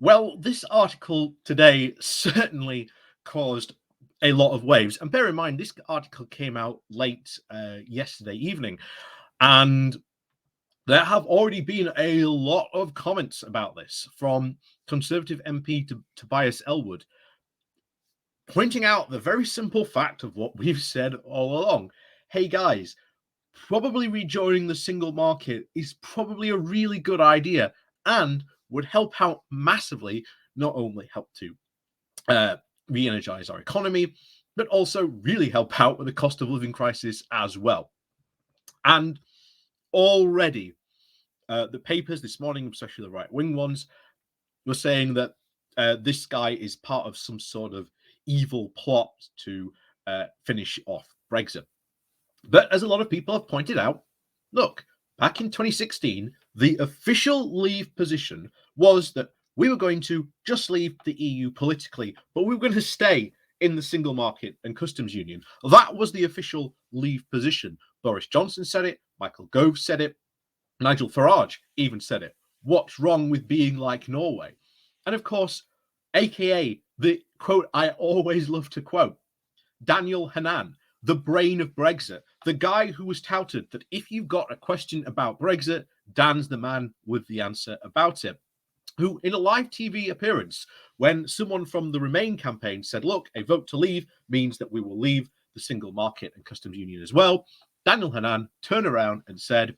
Well, this article today certainly caused a lot of waves. And bear in mind, this article came out late yesterday evening. And there have already been a lot of comments about this from Conservative MP Tobias Ellwood, pointing out the very simple fact of what we've said all along. Hey, guys, probably rejoining the single market is probably a really good idea and would help out massively, not only help to re-energize our economy, but also really help out with the cost of living crisis as well. And already, the papers this morning, especially the right-wing ones, were saying that this guy is part of some sort of evil plot to finish off Brexit. But as a lot of people have pointed out, look, back in 2016, the official leave position was that we were going to just leave the EU politically, but we were going to stay in the single market and customs union. That was the official leave position. Boris Johnson said it, Michael Gove said it, Nigel Farage even said it. What's wrong with being like Norway? And of course, aka the quote I always love to quote, Daniel Hannan, the brain of Brexit, the guy who was touted that if you've got a question about Brexit, Dan's the man with the answer about it. Who, in a live TV appearance, when someone from the Remain campaign said, look, a vote to leave means that we will leave the single market and customs union as well, Daniel Hannan turned around and said,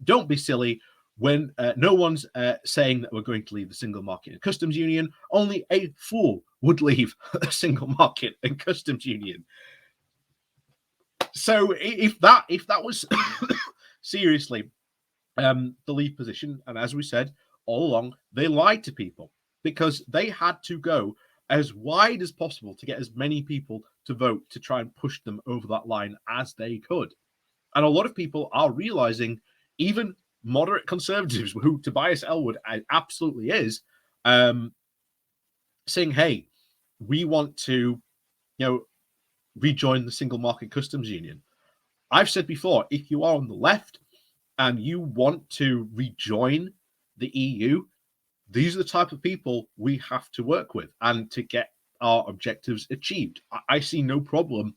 don't be silly. When no one's saying that we're going to leave the single market and customs union, only a fool would leave the single market and customs union. So if that was seriously the leave position, and as we said all along, they lied to people because they had to go as wide as possible to get as many people to vote to try and push them over that line as they could. And a lot of people are realizing, even moderate conservatives, who Tobias Elwood absolutely is, saying, hey, we want to, rejoin the single market customs union. I've said before, if you are on the left and you want to rejoin the EU, these are the type of people we have to work with and to get our objectives achieved. I see no problem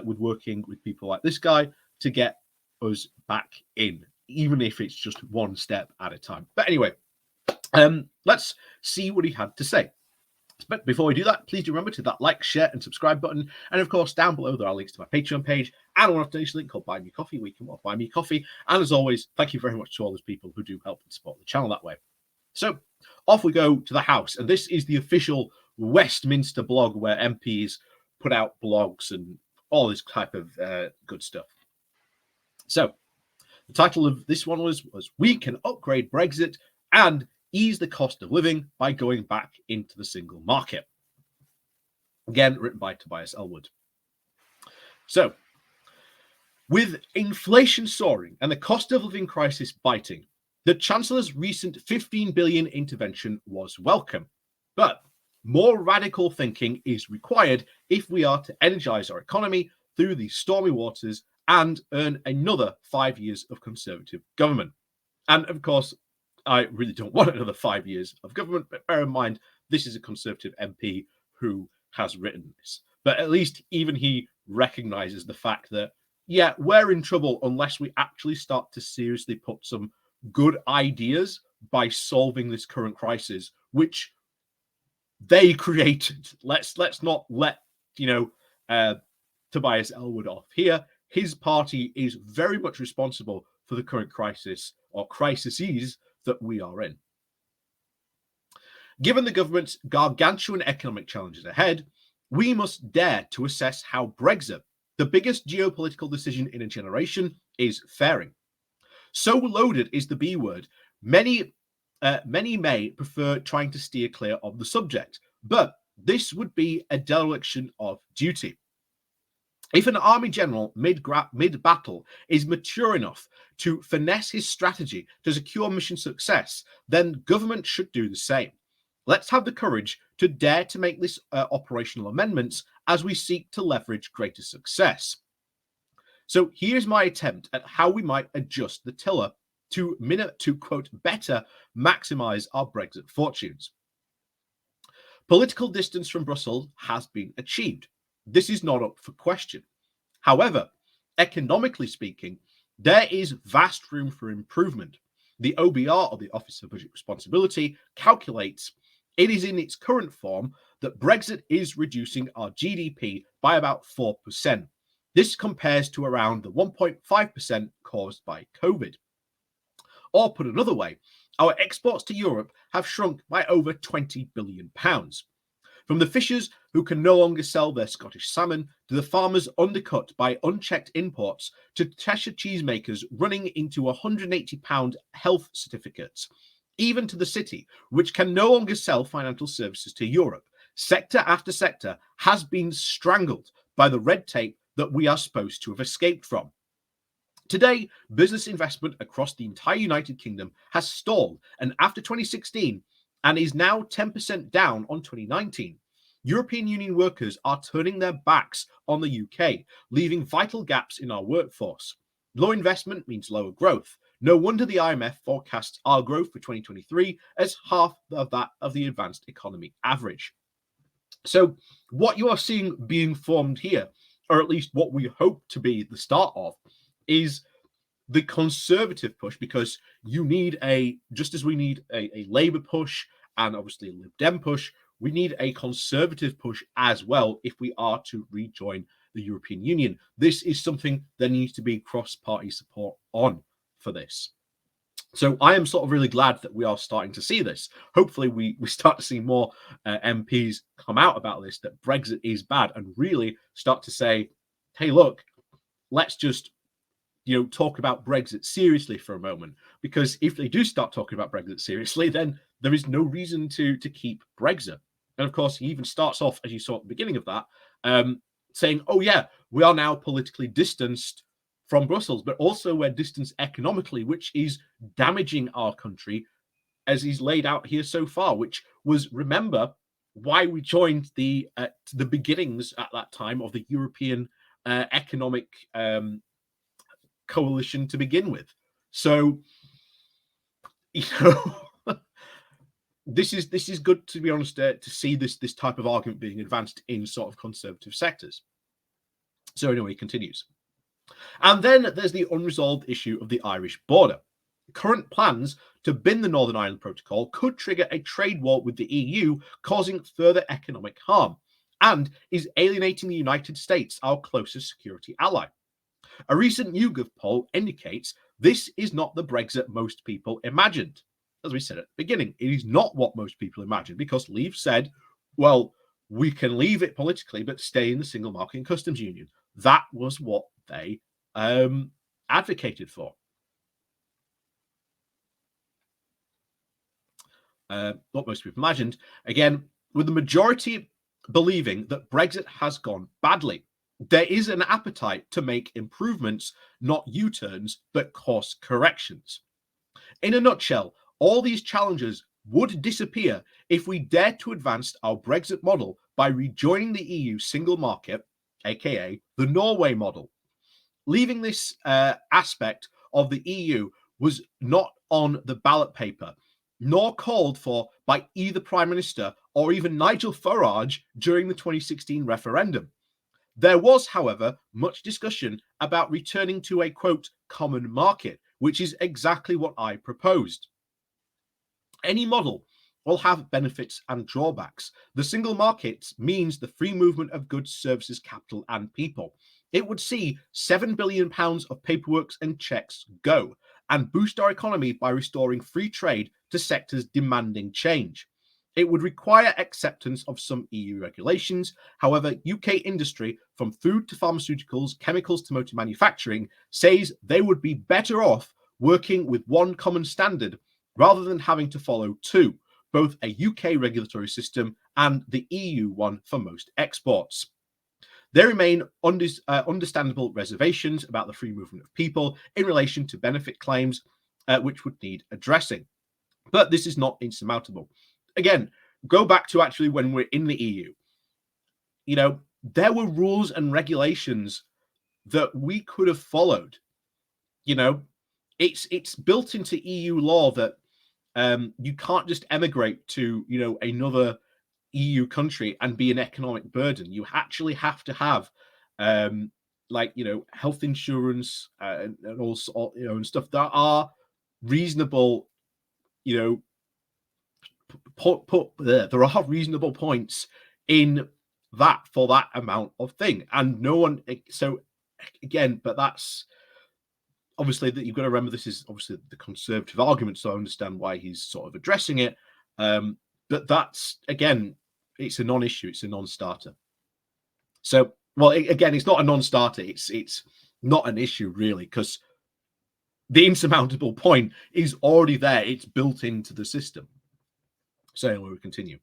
with working with people like this guy to get us back in, even if it's just one step at a time. But anyway, let's see what he had to say. But before we do that, please do remember to hit that like, share, and subscribe button. And of course, down below there are links to my Patreon page and a one-off donation link called Buy Me Coffee, where you can buy me coffee. And as always, thank you very much to all those people who do help and support the channel that way. So off we go to the House. And this is the official Westminster blog where MPs put out blogs and all this type of good stuff. So the title of this one was We Can Upgrade Brexit and Ease the Cost of Living by Going Back into the Single Market. Again, written by Tobias Elwood. So, with inflation soaring and the cost of living crisis biting, the Chancellor's recent 15 billion intervention was welcome. But more radical thinking is required if we are to energise our economy through these stormy waters and earn another 5 years of Conservative government. And of course, I really don't want another 5 years of government, but bear in mind, this is a Conservative MP who has written this. But at least even he recognises the fact that, yeah, we're in trouble unless we actually start to seriously put some good ideas by solving this current crisis, which they created. Let's not let, Tobias Elwood off here. His party is very much responsible for the current crisis or crises that we are in. Given the government's gargantuan economic challenges ahead, we must dare to assess how Brexit, the biggest geopolitical decision in a generation, is faring. So loaded is the B word, many may prefer trying to steer clear of the subject, but this would be a dereliction of duty. If an army general mid-battle is mature enough to finesse his strategy to secure mission success, then government should do the same. Let's have the courage to dare to make this operational amendments as we seek to leverage greater success. So here's my attempt at how we might adjust the tiller to quote, better maximize our Brexit fortunes. Political distance from Brussels has been achieved. This is not up for question. However, economically speaking, there is vast room for improvement. The OBR, or the Office of Budget Responsibility, calculates it is in its current form that Brexit is reducing our GDP by about 4%. This compares to around the 1.5% caused by COVID. Or put another way, our exports to Europe have shrunk by over £20 billion. From the fishers who can no longer sell their Scottish salmon, to the farmers undercut by unchecked imports, to Cheshire cheesemakers running into £180 health certificates, even to the city, which can no longer sell financial services to Europe. Sector after sector has been strangled by the red tape that we are supposed to have escaped from. Today, business investment across the entire United Kingdom has stalled, and after 2016, and is now 10% down on 2019. European Union workers are turning their backs on the UK, leaving vital gaps in our workforce. Low investment means lower growth. No wonder the IMF forecasts our growth for 2023 as half of that of the advanced economy average. So what you are seeing being formed here, or at least what we hope to be the start of, is the Conservative push, because you need just as we need a Labour push and obviously a Lib Dem push, we need a Conservative push as well if we are to rejoin the European Union. This is something there needs to be cross-party support on for this. So I am sort of really glad that we are starting to see this. Hopefully we start to see more MPs come out about this, that Brexit is bad, and really start to say, hey, look, let's just talk about Brexit seriously for a moment, because if they do start talking about Brexit seriously, then there is no reason to keep Brexit. And of course, he even starts off, as you saw at the beginning of that, saying, oh yeah, we are now politically distanced from Brussels, but also we're distanced economically, which is damaging our country, as he's laid out here so far, which was, remember, why we joined the beginnings at that time of the European Economic Coalition to begin with. So, this is good, to be honest, to see this type of argument being advanced in sort of conservative sectors. So anyway, he continues. And then there's the unresolved issue of the Irish border. Current plans to bin the Northern Ireland Protocol could trigger a trade war with the EU, causing further economic harm, and is alienating the United States, our closest security ally. A recent YouGov poll indicates this is not the Brexit most people imagined. As we said at the beginning, it is not what most people imagined, because Leave said, well, we can leave it politically, but stay in the single market and customs union. That was what they advocated for. What most people imagined, again, with the majority believing that Brexit has gone badly. There is an appetite to make improvements, not U-turns, but course corrections. In a nutshell, all these challenges would disappear if we dared to advance our Brexit model by rejoining the EU single market, aka the Norway model. Leaving this aspect of the EU was not on the ballot paper, nor called for by either Prime Minister or even Nigel Farage during the 2016 referendum. There was, however, much discussion about returning to a, quote, common market, which is exactly what I proposed. Any model will have benefits and drawbacks. The single market means the free movement of goods, services, capital, and people. It would see £7 billion of paperwork and checks go, and boost our economy by restoring free trade to sectors demanding change. It would require acceptance of some EU regulations. However, UK industry, from food to pharmaceuticals, chemicals to motor manufacturing, says they would be better off working with one common standard rather than having to follow two, both a UK regulatory system and the EU one for most exports. There remain understandable reservations about the free movement of people in relation to benefit claims, which would need addressing. But this is not insurmountable. Again, go back to actually when we're in the EU. There were rules and regulations that we could have followed. It's built into EU law that you can't just emigrate to, another EU country and be an economic burden. You actually have to have health insurance and also and stuff that are reasonable. There are reasonable points in that for that amount of thing, and no one. So again, but that's obviously that you've got to remember. This is obviously the Conservative argument, so I understand why he's sort of addressing it. But that's again, it's a non-issue. It's a non-starter. So, well, again, it's not a non-starter. It's not an issue really, because the insurmountable point is already there. It's built into the system. So anyway, we continue.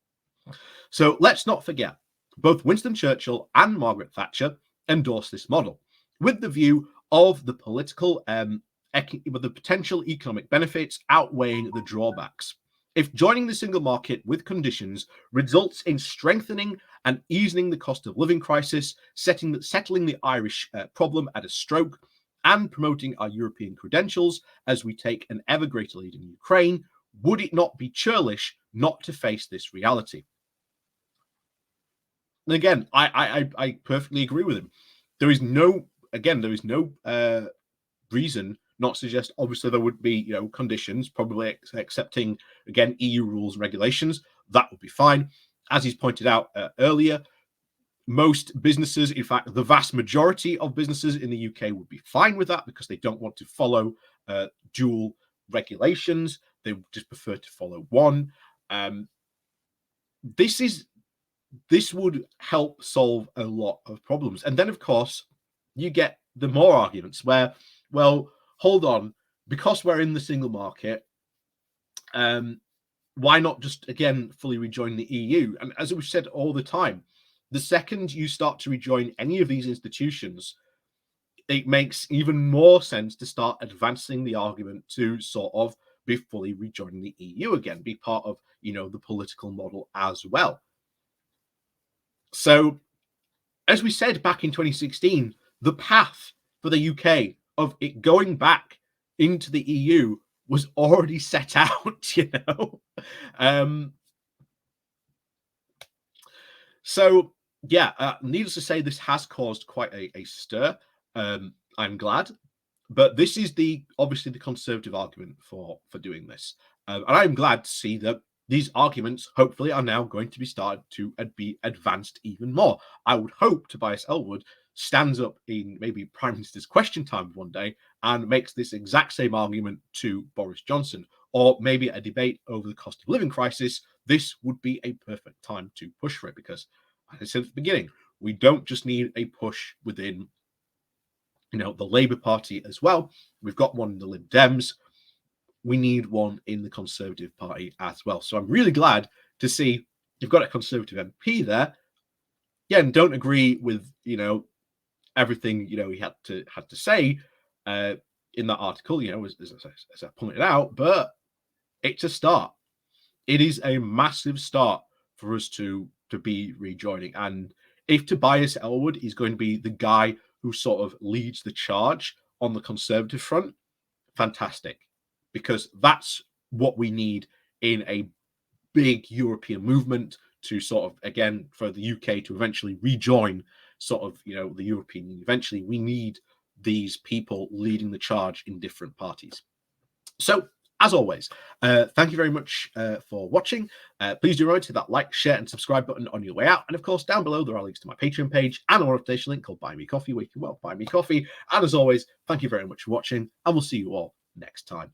So let's not forget, both Winston Churchill and Margaret Thatcher endorsed this model with the view of the political, with the potential economic benefits outweighing the drawbacks. If joining the single market with conditions results in strengthening and easing the cost of living crisis, settling the Irish problem at a stroke, and promoting our European credentials as we take an ever greater lead in Ukraine, would it not be churlish not to face this reality? And again, I perfectly agree with him. There is no reason not to suggest. Obviously, there would be conditions, probably accepting again EU rules and regulations. That would be fine. As he's pointed out earlier, most businesses, in fact, the vast majority of businesses in the UK would be fine with that because they don't want to follow dual regulations. They just prefer to follow one. This would help solve a lot of problems. And then, of course, you get the more arguments where, well, hold on, because we're in the single market, why not just, again, fully rejoin the EU? And as we've said all the time, the second you start to rejoin any of these institutions, it makes even more sense to start advancing the argument to sort of be fully rejoining the EU again, be part of, the political model as well. So, as we said back in 2016, the path for the UK of it going back into the EU was already set out, So, yeah, needless to say, this has caused quite a stir. I'm glad. But this is obviously the Conservative argument for doing this. And I'm glad to see that these arguments, hopefully, are now going to be started to be advanced even more. I would hope Tobias Elwood stands up in maybe Prime Minister's Question Time one day and makes this exact same argument to Boris Johnson, or maybe a debate over the cost of living crisis. This would be a perfect time to push for it because, as I said at the beginning, we don't just need a push within the Labour Party as well. We've got one in the Lib Dems. We need one in the Conservative Party as well. So I'm really glad to see you've got a Conservative MP there. Yeah, and don't agree with everything he had to say in that article. As I pointed out, but it's a start. It is a massive start for us to be rejoining. And if Tobias Elwood is going to be the guy who sort of leads the charge on the Conservative front, fantastic, because that's what we need in a big European movement to sort of, again, for the UK to eventually rejoin sort of, the European Union. Eventually, we need these people leading the charge in different parties. So, as always, thank you very much for watching. Please do remember to hit that like, share, and subscribe button on your way out. And of course, down below, there are links to my Patreon page and a notification link called Buy Me Coffee, where you can, buy me coffee. And as always, thank you very much for watching, and we'll see you all next time.